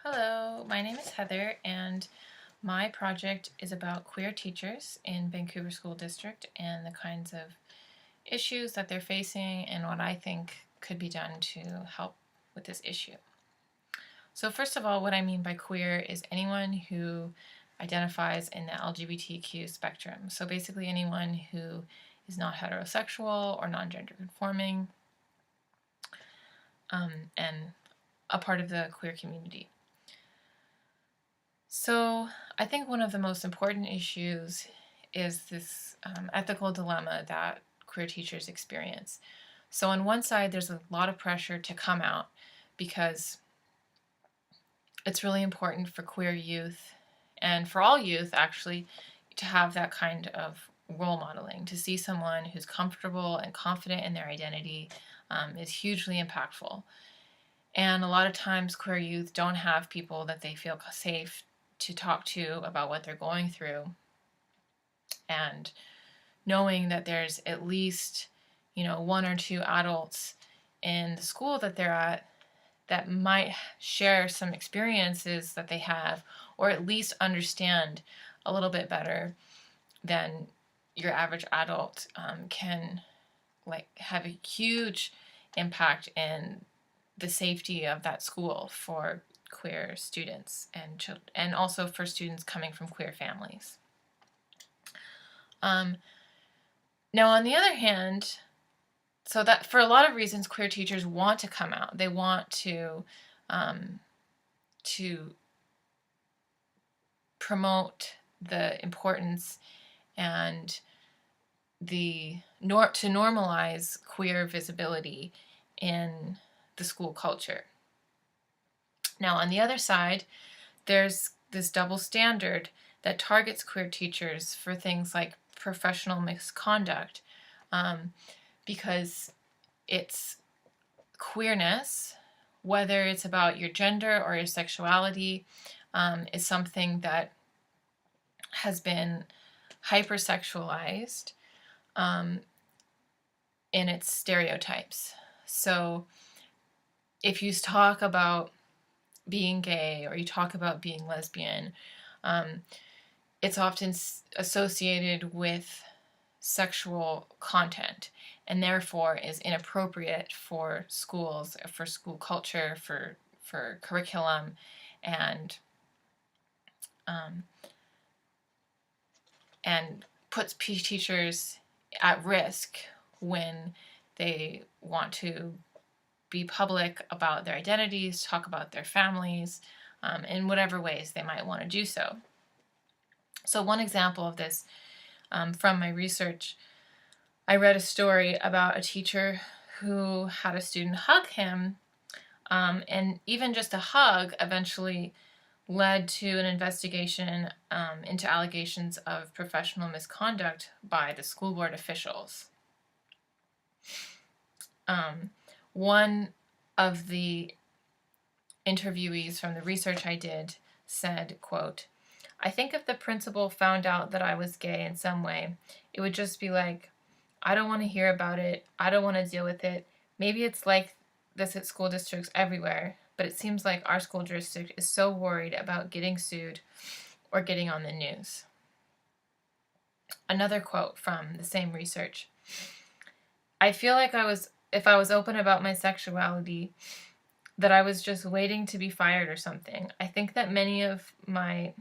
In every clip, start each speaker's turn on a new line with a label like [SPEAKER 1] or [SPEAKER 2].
[SPEAKER 1] Hello, my name is Heather, and my project is about queer teachers in Vancouver School District and the kinds of issues that they're facing and what I think could be done to help with this issue. So first of all, what I mean by queer is anyone who identifies in the LGBTQ spectrum. So basically anyone who is not heterosexual or non-gender conforming and a part of the queer community. So I think one of the most important issues is this ethical dilemma that queer teachers experience. So on one side, there's a lot of pressure to come out because it's really important for queer youth and for all youth actually to have that kind of role modeling. To see someone who's comfortable and confident in their identity is hugely impactful. And a lot of times queer youth don't have people that they feel safe to talk to about what they're going through, and knowing that there's at least one or two adults in the school that they're at that might share some experiences that they have, or at least understand a little bit better than your average adult, can have a huge impact in the safety of that school for queer students and also for students coming from queer families. Now, on the other hand, so that for a lot of reasons, queer teachers want to come out. They want to promote the importance and to normalize queer visibility in the school culture. Now, on the other side, there's this double standard that targets queer teachers for things like professional misconduct, because it's queerness, whether it's about your gender or your sexuality, is something that has been hypersexualized in its stereotypes. So if you talk about being gay or you talk about being lesbian, it's often associated with sexual content and therefore is inappropriate for schools, for school culture, for curriculum, and puts teachers at risk when they want to be public about their identities, talk about their families, in whatever ways they might want to do so. So one example of this, from my research, I read a story about a teacher who had a student hug him, and even just a hug eventually led to an investigation into allegations of professional misconduct by the school board officials. One of the interviewees from the research I did said, quote, "I think if the principal found out that I was gay in some way, it would just be like, I don't want to hear about it. I don't want to deal with it. Maybe it's like this at school districts everywhere, but it seems like our school district is so worried about getting sued or getting on the news." Another quote from the same research: "I feel like if I was open about my sexuality, that I was just waiting to be fired or something. I think that many of my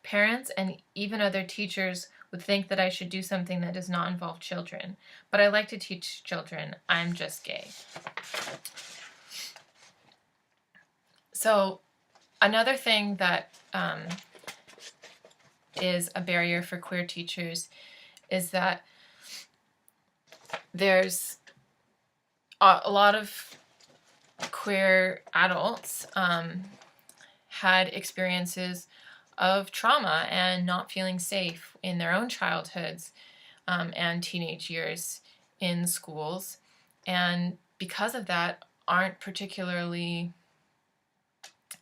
[SPEAKER 1] parents and even other teachers would think that I should do something that does not involve children. But I like to teach children. I'm just gay." So another thing that is a barrier for queer teachers is that there's a lot of queer adults had experiences of trauma and not feeling safe in their own childhoods and teenage years in schools, and because of that aren't particularly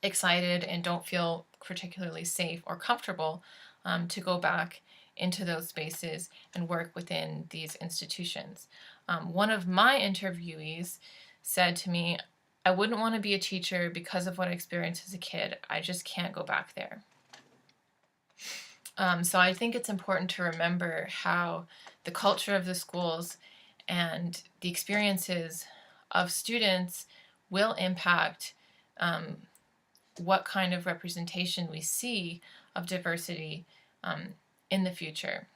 [SPEAKER 1] excited and don't feel particularly safe or comfortable to go back into those spaces and work within these institutions. One of my interviewees said to me, I wouldn't want to be a teacher because of what I experienced as a kid. I just can't go back there. So I think it's important to remember how the culture of the schools and the experiences of students will impact what kind of representation we see of diversity in the future.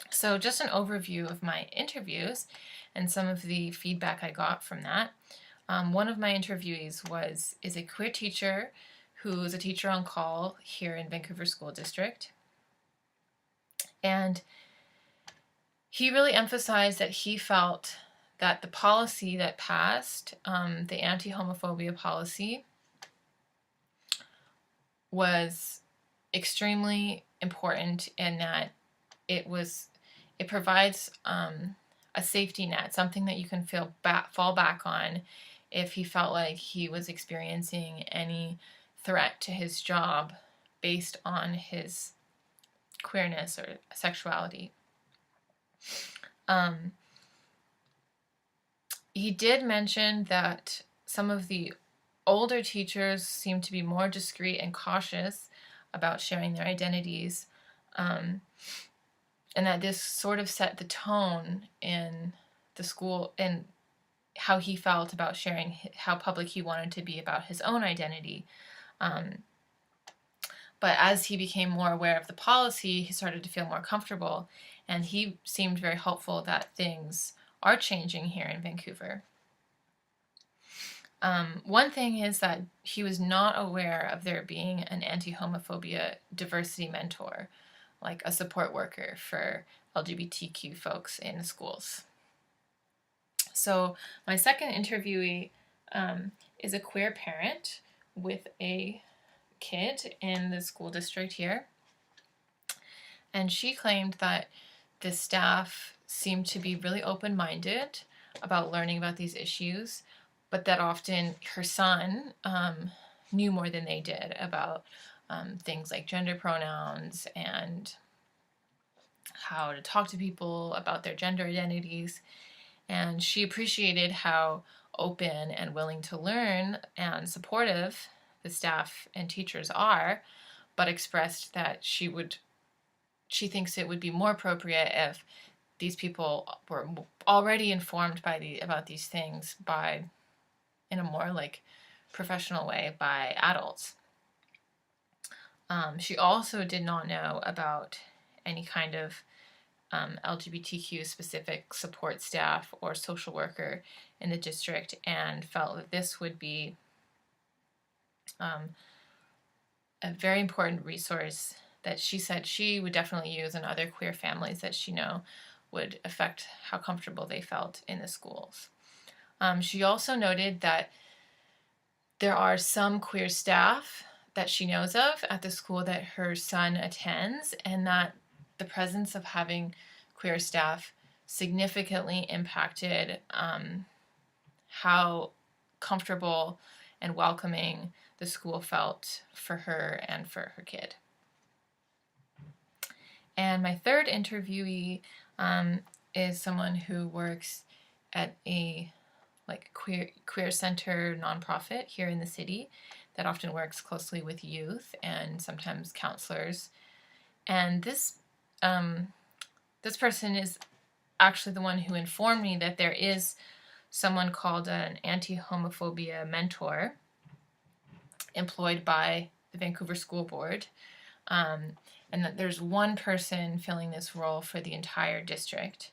[SPEAKER 1] So just an overview of my interviews and some of the feedback I got from that. One of my interviewees is a queer teacher who is a teacher on call here in Vancouver School District. And he really emphasized that he felt that the policy that passed, the anti-homophobia policy, was extremely important in that it provides a safety net, something that you can fall back on if he felt like he was experiencing any threat to his job based on his queerness or sexuality. He did mention that some of the older teachers seem to be more discreet and cautious about sharing their identities, and that this sort of set the tone in the school and how he felt about sharing how public he wanted to be about his own identity. But as he became more aware of the policy, he started to feel more comfortable, and he seemed very hopeful that things are changing here in Vancouver. One thing is that he was not aware of there being an anti-homophobia diversity mentor, like a support worker for LGBTQ folks in schools. So my second interviewee is a queer parent with a kid in the school district here. And she claimed that the staff seemed to be really open-minded about learning about these issues, but that often her son knew more than they did about things like gender pronouns and how to talk to people about their gender identities. And she appreciated how open and willing to learn and supportive the staff and teachers are, but expressed that she thinks it would be more appropriate if these people were already informed about these things in a more professional way by adults. She also did not know about any kind of LGBTQ specific support staff or social worker in the district, and felt that this would be a very important resource that she said she would definitely use in other queer families that she know would affect how comfortable they felt in the schools. She also noted that there are some queer staff that she knows of at the school that her son attends, and that the presence of having queer staff significantly impacted how comfortable and welcoming the school felt for her and for her kid. And my third interviewee is someone who works at a queer center nonprofit here in the city that often works closely with youth and sometimes counselors. And this person is actually the one who informed me that there is someone called an anti-homophobia mentor employed by the Vancouver School Board, and that there's one person filling this role for the entire district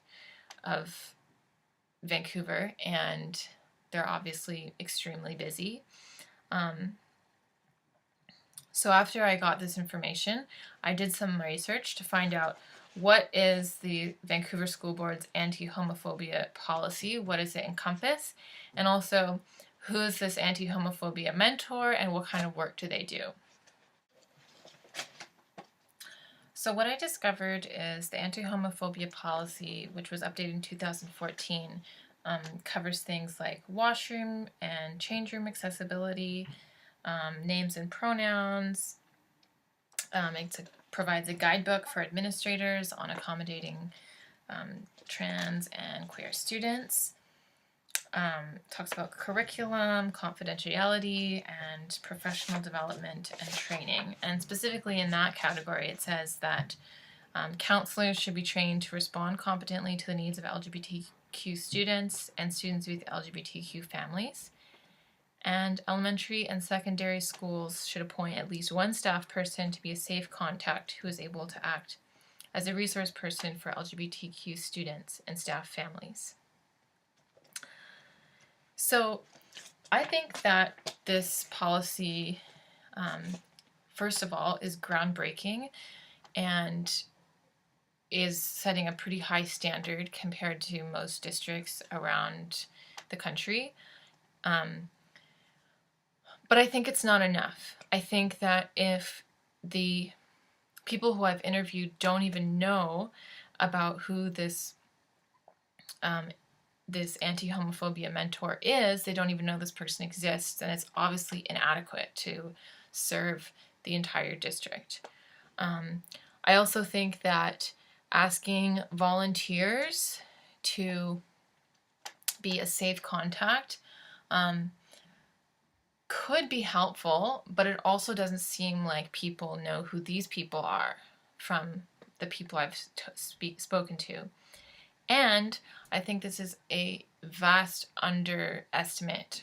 [SPEAKER 1] of Vancouver, and they're obviously extremely busy. So after I got this information, I did some research to find out what is the Vancouver School Board's anti-homophobia policy, what does it encompass, and also who is this anti-homophobia mentor and what kind of work do they do. So what I discovered is the anti-homophobia policy, which was updated in 2014, covers things like washroom and change room accessibility, names and pronouns. It provides a guidebook for administrators on accommodating trans and queer students. talks about curriculum, confidentiality, and professional development and training. And specifically in that category, it says that counselors should be trained to respond competently to the needs of LGBTQ students and students with LGBTQ families. And elementary and secondary schools should appoint at least one staff person to be a safe contact who is able to act as a resource person for LGBTQ students and staff families. So I think that this policy, first of all, is groundbreaking and is setting a pretty high standard compared to most districts around the country. But I think it's not enough. I think that if the people who I've interviewed don't even know about who this anti-homophobia mentor is, they don't even know this person exists, and it's obviously inadequate to serve the entire district. I also think that asking volunteers to be a safe contact could be helpful, but it also doesn't seem like people know who these people are from the people I've spoken to. And I think this is a vast understatement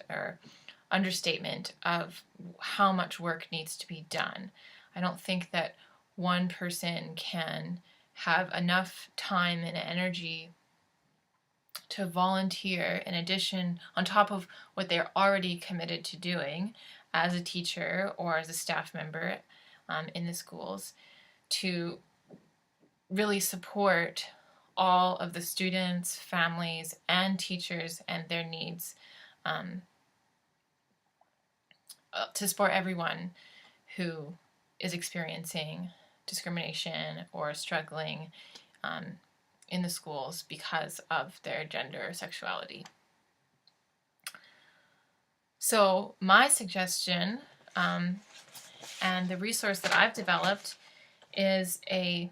[SPEAKER 1] of how much work needs to be done. I don't think that one person can have enough time and energy to volunteer in addition, on top of what they're already committed to doing as a teacher or as a staff member in the schools, to really support all of the students, families, and teachers and their needs, to support everyone who is experiencing discrimination or struggling in the schools because of their gender or sexuality. So my suggestion, and the resource that I've developed, is a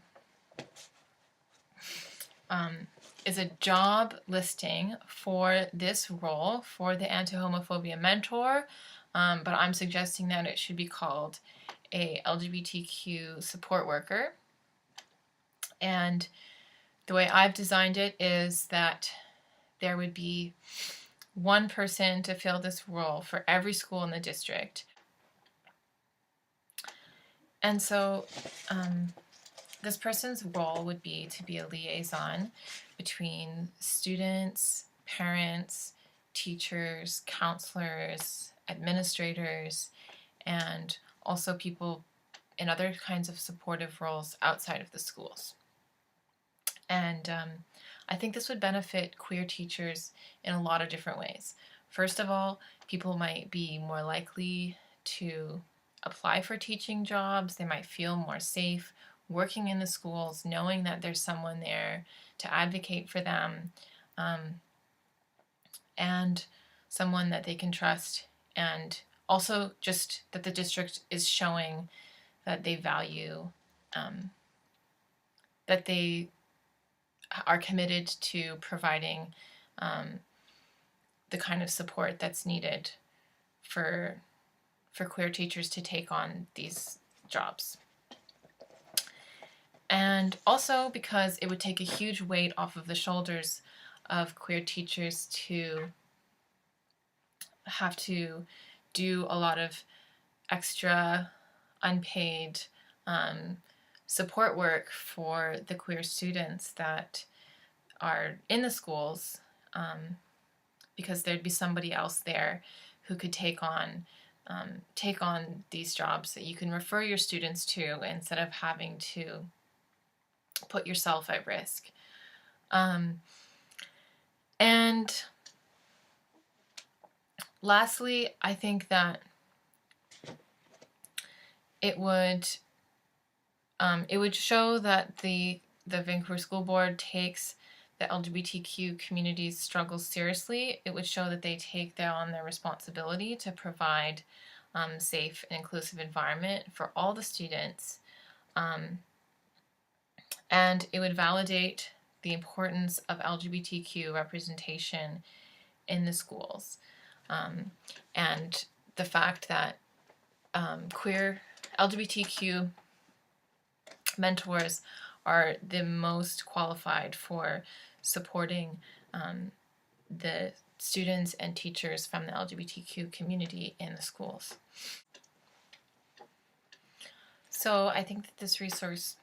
[SPEAKER 1] job listing for this role for the anti-homophobia mentor, but I'm suggesting that it should be called a LGBTQ support worker. And the way I've designed it is that there would be one person to fill this role for every school in the district. And so this person's role would be to be a liaison between students, parents, teachers, counselors, administrators, and also people in other kinds of supportive roles outside of the schools. And I think this would benefit queer teachers in a lot of different ways. First of all, people might be more likely to apply for teaching jobs. They might feel more safe working in the schools, knowing that there's someone there to advocate for them, and someone that they can trust, and also just that the district is showing that they value, that they are committed to providing the kind of support that's needed for queer teachers to take on these jobs. And also because it would take a huge weight off of the shoulders of queer teachers to have to do a lot of extra unpaid support work for the queer students that are in the schools, because there'd be somebody else there who could take on these jobs that you can refer your students to instead of having to put yourself at risk. And lastly, I think that it would show that the Vancouver School Board takes the LGBTQ community's struggles seriously. It would show that they take on their responsibility to provide safe and inclusive environment for all the students. And it would validate the importance of LGBTQ representation in the schools. And the fact that queer LGBTQ mentors are the most qualified for supporting the students and teachers from the LGBTQ community in the schools. So I think that this resource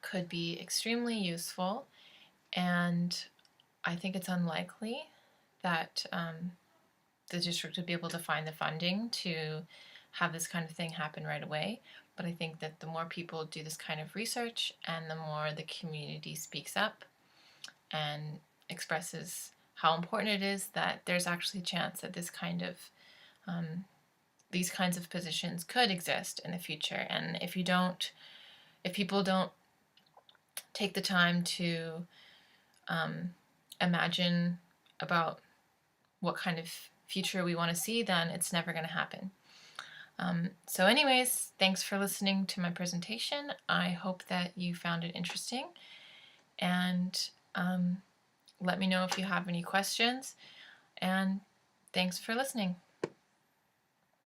[SPEAKER 1] could be extremely useful, and I think it's unlikely that the district would be able to find the funding to have this kind of thing happen right away. But I think that the more people do this kind of research and the more the community speaks up and expresses how important it is, that there's actually a chance that this kind of these kinds of positions could exist in the future. And if people don't take the time to imagine about what kind of future we want to see, then it's never going to happen. So anyways, thanks for listening to my presentation. I hope that you found it interesting, and let me know if you have any questions, and thanks for listening.